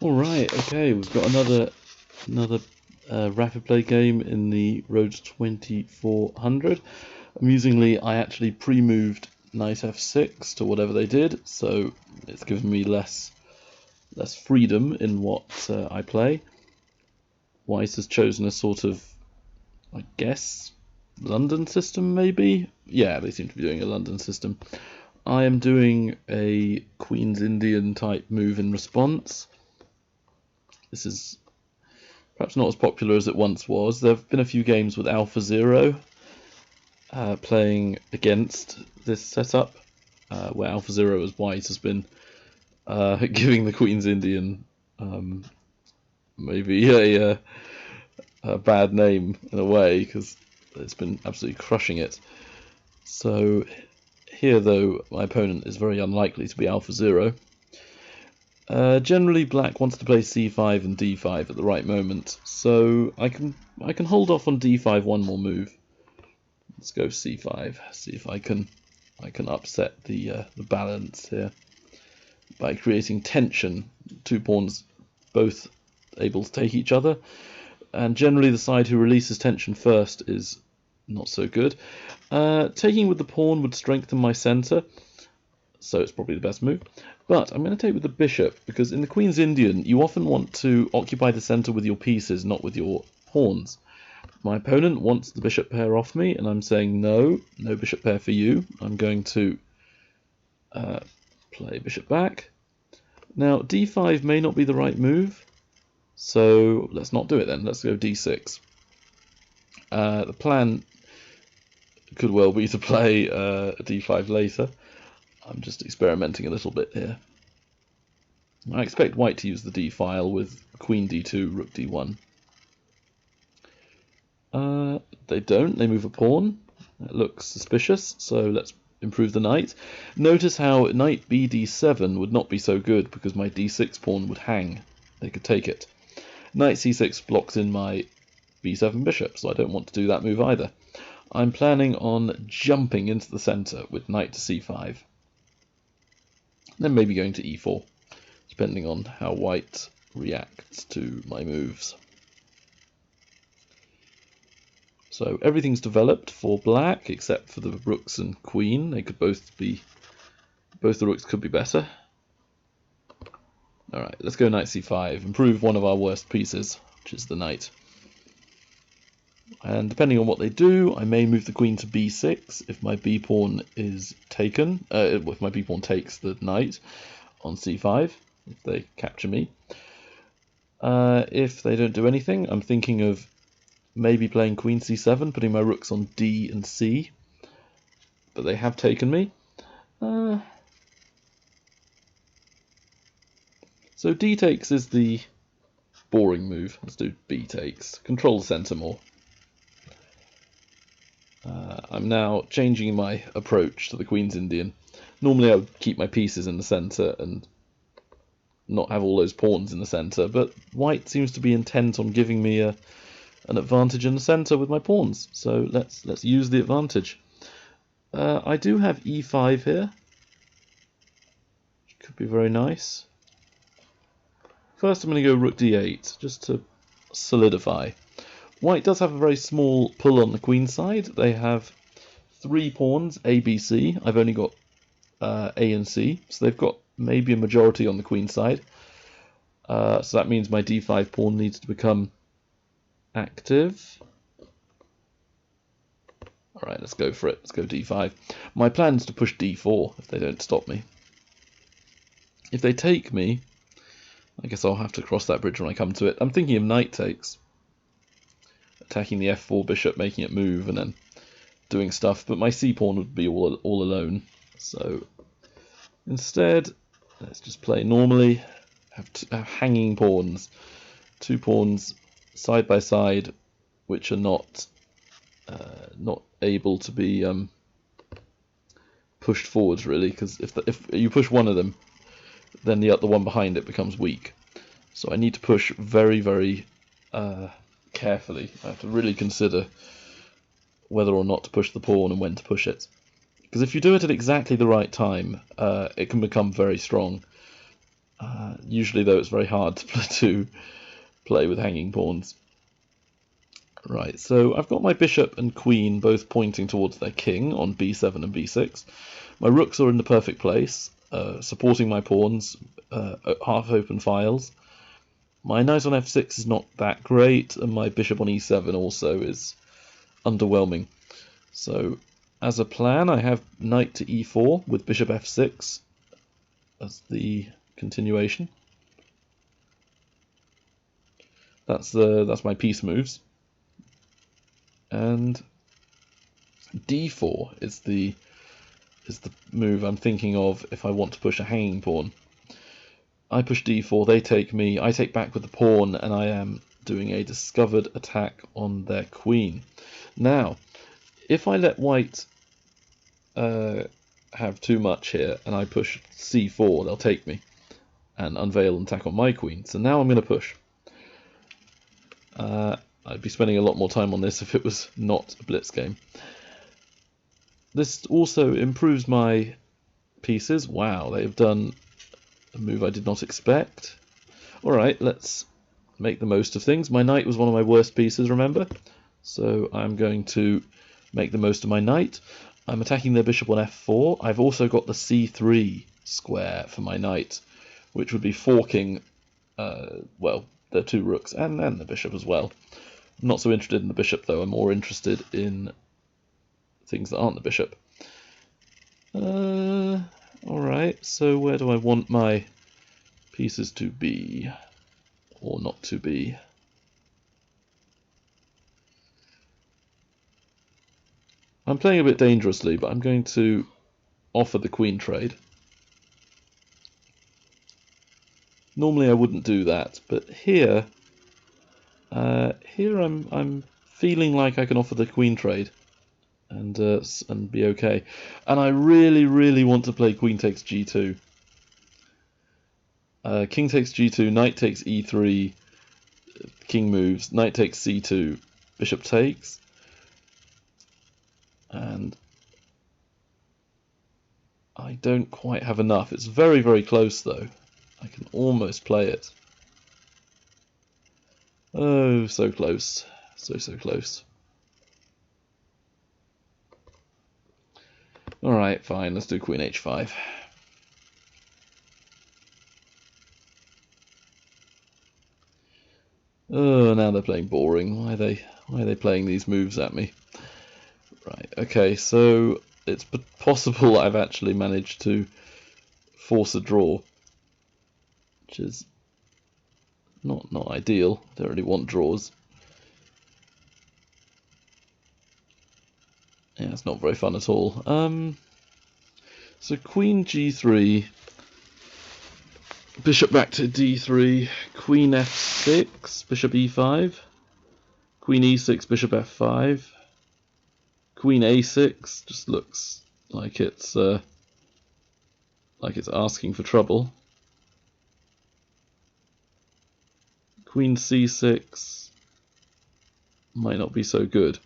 All right, okay, we've got another rapid play game in the Road 2400. Amusingly, I actually pre-moved knight f6 to whatever they did, so it's given me less freedom in what I play. White has chosen a sort of, I guess, London system, maybe? Yeah, they seem to be doing a London system. I am doing a Queen's Indian type move in response. This is perhaps not as popular as it once was. There have been a few games with AlphaZero playing against this setup, where AlphaZero as white has been giving the Queen's Indian maybe a bad name in a way, because it's been absolutely crushing it. So here, though, my opponent is very unlikely to be AlphaZero. Generally, black wants to play c5 and d5 at the right moment, so I can hold off on d5 one more move. Let's go c5. See if I can upset the balance here by creating tension. Two pawns both able to take each other, and generally the side who releases tension first is not so good. Taking with the pawn would strengthen my center, so it's probably the best move. But I'm going to take with the bishop, because in the Queen's Indian, you often want to occupy the center with your pieces, not with your pawns. My opponent wants the bishop pair off me, and I'm saying no bishop pair for you. I'm going to play bishop back. Now, d5 may not be the right move, so let's not do it then. Let's go d6. The plan could well be to play d5 later. I'm just experimenting a little bit here. I expect white to use the d file with queen d2, rook d1. They don't. They move a pawn. That looks suspicious, so let's improve the knight. Notice how knight b d7 would not be so good, because my d6 pawn would hang. They could take it. Knight c6 blocks in my b7 bishop, so I don't want to do that move either. I'm planning on jumping into the center with knight to c5. Then maybe going to e4, depending on how white reacts to my moves. So everything's developed for black, except for the rooks and queen. They could both the rooks could be better. Alright, let's go knight c5, improve one of our worst pieces, which is the knight. And depending on what they do, I may move the queen to b6 if my b-pawn is taken, if my b-pawn takes the knight on c5, if they capture me. If they don't do anything, I'm thinking of maybe playing queen c7, putting my rooks on d and c, but they have taken me. So d takes is the boring move. Let's do b takes. Control the center more. I'm now changing my approach to the Queen's Indian. Normally I would keep my pieces in the center and not have all those pawns in the center, but white seems to be intent on giving me an advantage in the center with my pawns, so let's use the advantage. I do have e5 here, which could be very nice. First I'm going to go rook d8, just to solidify. White does have a very small pull on the queen side. They have 3 pawns, A, B, C. I've only got A and C, so they've got maybe a majority on the queen side. So that means my d5 pawn needs to become active. Alright, let's go for it. Let's go d5. My plan is to push d4 if they don't stop me. If they take me, I guess I'll have to cross that bridge when I come to it. I'm thinking of knight takes. Attacking the f4 bishop, making it move, and then doing stuff, but my c-pawn would be all alone. So instead, let's just play normally. Have hanging pawns. 2 pawns side by side, which are not able to be pushed forwards, really, because if you push one of them, then the one behind it becomes weak. So I need to push very, very carefully. I have to really consider whether or not to push the pawn and when to push it. Because if you do it at exactly the right time, it can become very strong. Usually, though, it's very hard to play with hanging pawns. Right, so I've got my bishop and queen both pointing towards their king on b7 and b6. My rooks are in the perfect place, supporting my pawns, half-open files. My knight on f6 is not that great, and my bishop on e7 also is underwhelming. So, as a plan, I have knight to e4 with bishop f6 as the continuation. That's my piece moves. And d4 is the move I'm thinking of if I want to push a hanging pawn. I push d4, they take me, I take back with the pawn, and I am doing a discovered attack on their queen. Now, if I let white have too much here, and I push c4, they'll take me and unveil and attack on my queen. So now I'm going to push. I'd be spending a lot more time on this if it was not a blitz game. This also improves my pieces. Wow, they've done a move I did not expect. Alright, let's make the most of things. My knight was one of my worst pieces, remember? So I'm going to make the most of my knight. I'm attacking their bishop on f4. I've also got the c3 square for my knight, which would be forking, well, the two rooks and the bishop as well. I'm not so interested in the bishop, though. I'm more interested in things that aren't the bishop. Alright, so where do I want my pieces to be? Or not to be? I'm playing a bit dangerously, but I'm going to offer the queen trade. Normally I wouldn't do that, but here I'm feeling like I can offer the queen trade and be okay. And I really want to play queen takes g2. King takes g2, knight takes e3, king moves, knight takes c2, bishop takes, and I don't quite have enough. It's very close though. I can almost play it. Oh, so close. So close. Alright, fine, let's do queen h5. Oh, now they're playing boring. Why are they playing these moves at me? Right, okay, so it's possible I've actually managed to force a draw, which is not ideal. Don't really want draws. Yeah, it's not very fun at all. So queen g3, bishop back to d3, queen f6, bishop e5, queen e6, bishop f5, queen a6. Just looks like it's asking for trouble. Queen c6 might not be so good.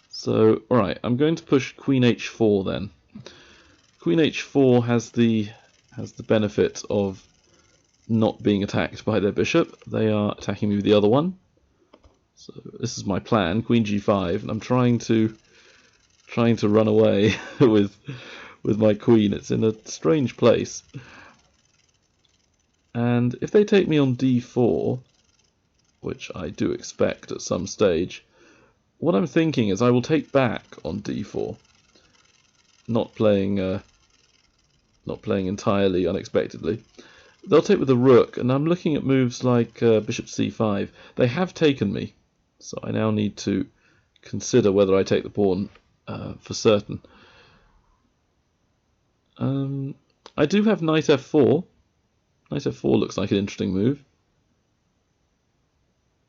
So, alright, I'm going to push queen h4 then. Queen h4 has the benefit of not being attacked by their bishop. They are attacking me with the other one. So this is my plan, queen g5, and I'm trying to run away with my queen. It's in a strange place. And if they take me on d4, which I do expect at some stage, what I'm thinking is I will take back on d4, not playing entirely unexpectedly. They'll take with the rook, and I'm looking at moves like bishop c5. They have taken me, so I now need to consider whether I take the pawn for certain. I do have knight f4. Knight f4 looks like an interesting move.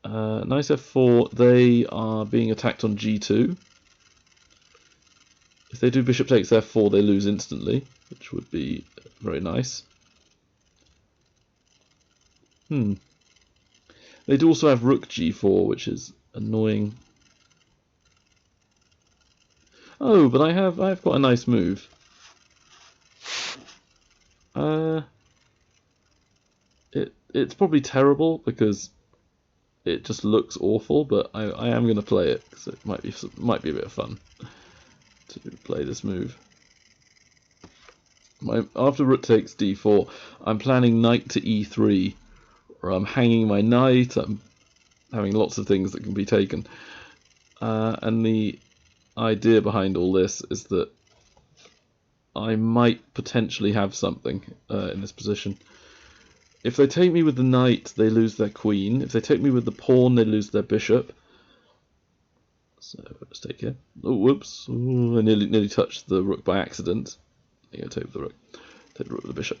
Knight f4, they are being attacked on g2. If they do bishop takes f4, they lose instantly, which would be very nice. They do also have rook g4, which is annoying. Oh, but I've got a nice move. It's probably terrible because it just looks awful, but I am going to play it because it might be a bit of fun to play this move. After rook takes d4, I'm planning knight to e3, or I'm hanging my knight. I'm having lots of things that can be taken, and the idea behind all this is that I might potentially have something in this position. If they take me with the knight, they lose their queen. If they take me with the pawn, they lose their bishop. So let's take it. Oh, whoops! Ooh, I nearly touched the rook by accident. There you go, take the rook. Take the rook with the bishop.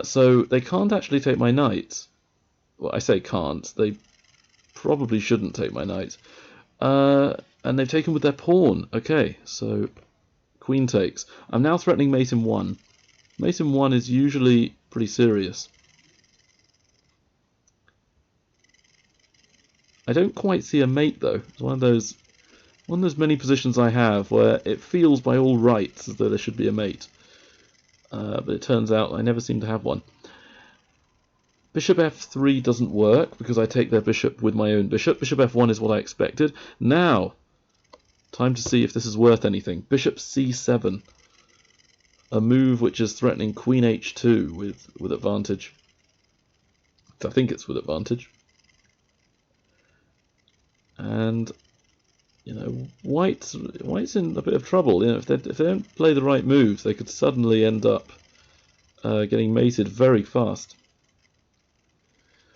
So they can't actually take my knight. Well, I say can't. They probably shouldn't take my knight. And they've taken with their pawn. Okay, so queen takes. I'm now threatening mate in 1. Mate in 1 is usually pretty serious. I don't quite see a mate though. It's one of those many positions I have where it feels by all rights as though there should be a mate. But it turns out I never seem to have one. Bishop f3 doesn't work because I take their bishop with my own bishop. Bishop f1 is what I expected. Now, time to see if this is worth anything. Bishop c7. A move which is threatening queen h2 with advantage. I think it's with advantage. And you know, white's in a bit of trouble. You know, if they don't play the right moves, they could suddenly end up getting mated very fast.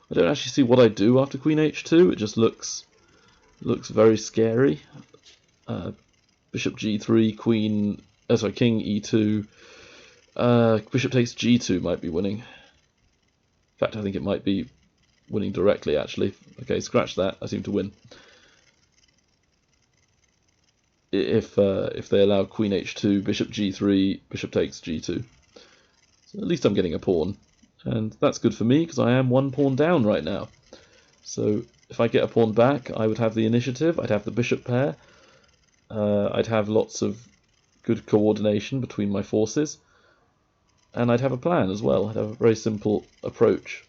I don't actually see what I do after queen h2. It just looks very scary. Bishop g3, king e2. Bishop takes g2 might be winning. In fact, I think it might be winning directly, actually. Okay, scratch that. I seem to win. If they allow queen h2, bishop g3, bishop takes g2. So at least I'm getting a pawn. And that's good for me because I am 1 pawn down right now. So if I get a pawn back, I would have the initiative. I'd have the bishop pair. I'd have lots of good coordination between my forces. And I'd have a plan as well. I'd have a very simple approach.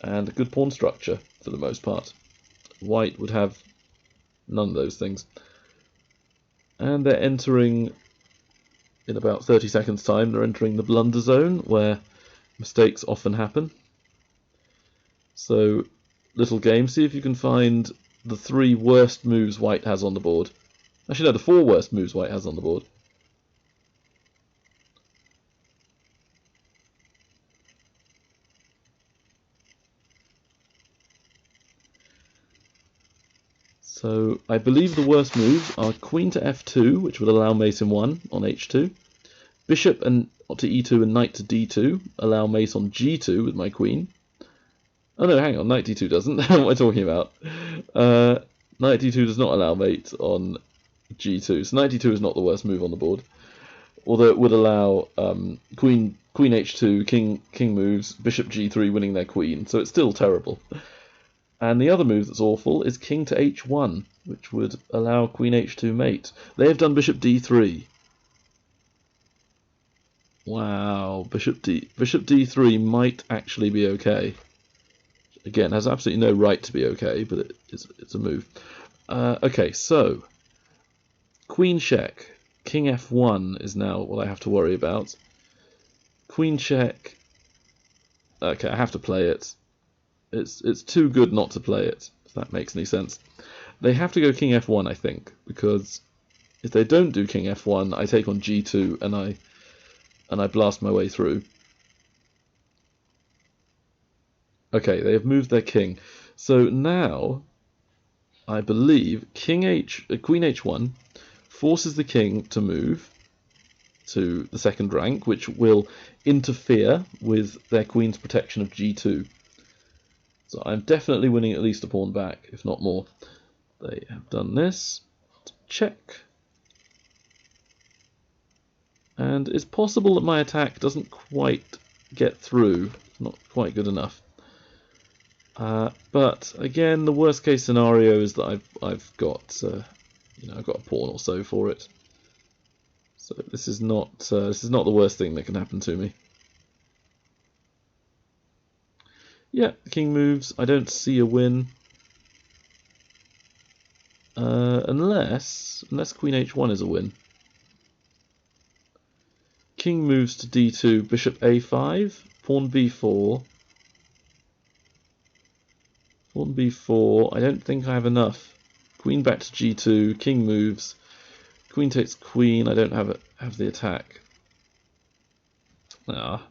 And a good pawn structure for the most part. White would have none of those things. And they're entering, in about 30 seconds time, they're entering the blunder zone where mistakes often happen. So, little game, see if you can find the 3 worst moves White has on the board. Actually, no, the 4 worst moves White has on the board. So, I believe the worst moves are queen to f2, which would allow mate in 1 on h2. Bishop to e2 and knight to d2, allow mate on g2 with my queen. Oh no, hang on, knight d2 doesn't. What am I talking about? Knight d2 does not allow mate on g2, so knight d2 is not the worst move on the board. Although it would allow queen h2, king moves, bishop g3 winning their queen, so it's still terrible. And the other move that's awful is king to h1, which would allow queen h2 mate. They have done bishop d3. Wow, bishop d3 might actually be okay. Again, has absolutely no right to be okay, but it's a move. Okay, so queen check, king f1 is now what I have to worry about. Queen check. Okay, I have to play it. It's too good not to play it, if that makes any sense. They have to go king f1, I think, because if they don't do king f1, I take on g2 and I blast my way through. Okay, they have moved their king. So now, I believe queen h1 forces the king to move to the second rank, which will interfere with their queen's protection of g2. So I'm definitely winning at least a pawn back, if not more. They have done this. Check. And it's possible that my attack doesn't quite get through. Not quite good enough. But again, the worst case scenario is that I've got I've got a pawn or so for it. So this is not the worst thing that can happen to me. Yeah, king moves. I don't see a win. Unless queen h1 is a win. King moves to d2, bishop a5, pawn b4. Pawn b4, I don't think I have enough. Queen back to g2, king moves. Queen takes queen, I don't have the attack. Ah.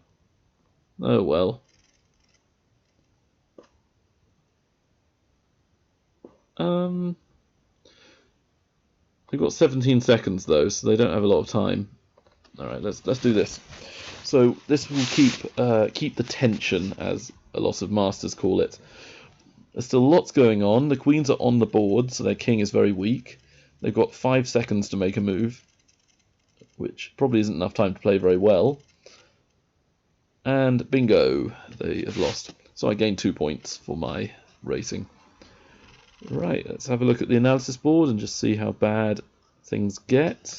Oh well. They've got 17 seconds though, so they don't have a lot of time. Alright, let's do this. So this will keep the tension, as a lot of masters call it. There's still lots going on. The queens are on the board, so their king is very weak. They've got 5 seconds to make a move, which probably isn't enough time to play very well. And bingo, they have lost. So I gained 2 points for my racing. Right, let's have a look at the analysis board and just see how bad things get.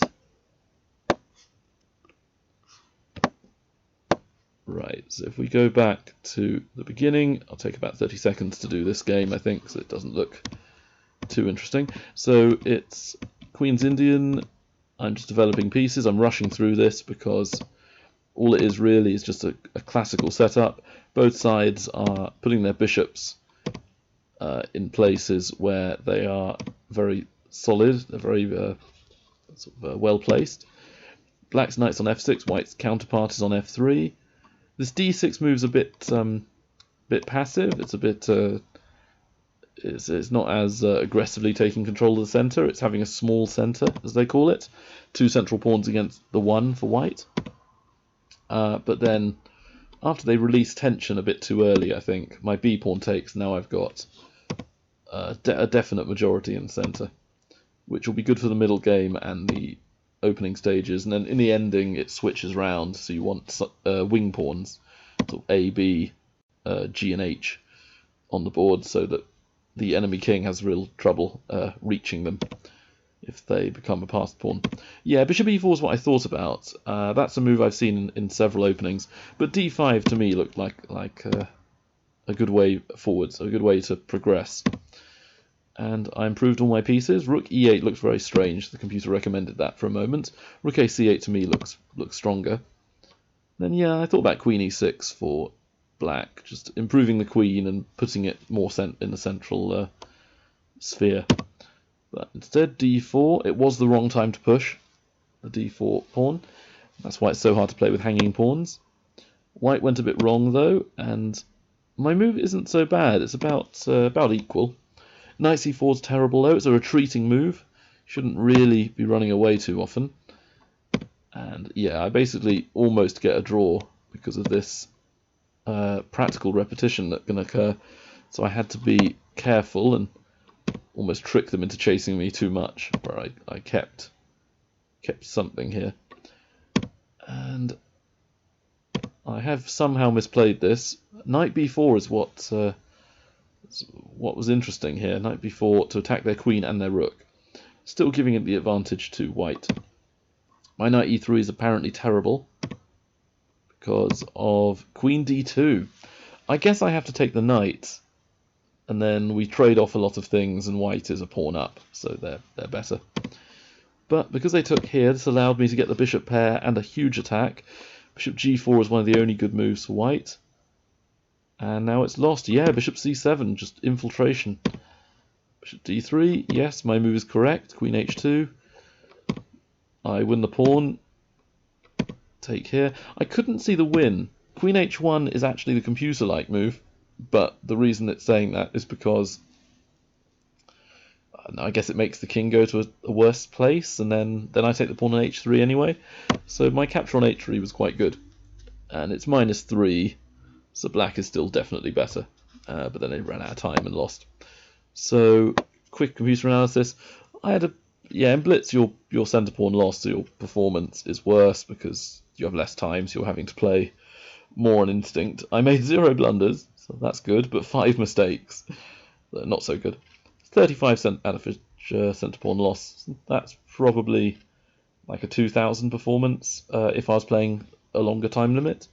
Right, so if we go back to the beginning, I'll take about 30 seconds to do this game, I think, so it doesn't look too interesting. So it's Queen's Indian. I'm just developing pieces. I'm rushing through this because all it is really is just a classical setup. Both sides are putting their bishops in places where they are very solid. They're very well placed. Black's knight's on f6, white's counterpart is on f3. This d6 move's a bit passive. It's a bit it's not as aggressively taking control of the center. It's having a small center, as they call it. 2 central pawns against the 1 for white. But then, after they release tension a bit too early, I think, my b pawn takes. Now I've got a definite majority in the center, which will be good for the middle game and the opening stages. And then in the ending, it switches round. So you want wing pawns, so A, B, G, and H on the board, so that the enemy king has real trouble reaching them if they become a passed pawn. Yeah, bishop e4 is what I thought about. That's a move I've seen in several openings, but d5 to me looked like a good way forwards, a good way to progress. And I improved all my pieces. Rook e8 looks very strange. The computer recommended that for a moment. Rook a c8 to me looks stronger. Then yeah, I thought about queen e6 for black, just improving the queen and putting it more in the central sphere. But instead, d4, it was the wrong time to push the d4 pawn. That's why it's so hard to play with hanging pawns. White went a bit wrong though, and my move isn't so bad. It's about equal. Knight c4 is terrible though. It's a retreating move. Shouldn't really be running away too often. And yeah, I basically almost get a draw because of this practical repetition that can occur. So I had to be careful and almost trick them into chasing me too much, where I kept something here. And I have somehow misplayed this. Knight b4 is what was interesting here. Knight b4 to attack their queen and their rook, still giving it the advantage to white. My knight e3 is apparently terrible because of queen d2. I guess I have to take the knight, and then we trade off a lot of things, and white is a pawn up, so they're better. But because they took here, this allowed me to get the bishop pair and a huge attack. Bishop g4 is one of the only good moves for white. And now it's lost. Yeah, bishop c7, just infiltration. Bishop d3, yes, my move is correct. Queen h2. I win the pawn. Take here. I couldn't see the win. Queen h1 is actually the computer-like move, but the reason it's saying that is because I guess it makes the king go to a worse place, and then I take the pawn on h3 anyway. So my capture on h3 was quite good. And it's -3, so black is still definitely better. But then it ran out of time and lost. So, quick computer analysis. In Blitz, your center pawn lost, so your performance is worse because you have less time, so you're having to play more on instinct. I made 0 blunders, so that's good, but 5 mistakes. Not so good. 35% average center pawn loss. That's probably like a 2000 performance if I was playing a longer time limit.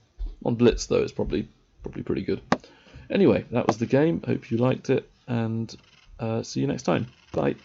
On Blitz, though, it's probably pretty good. Anyway, that was the game. Hope you liked it, and see you next time. Bye.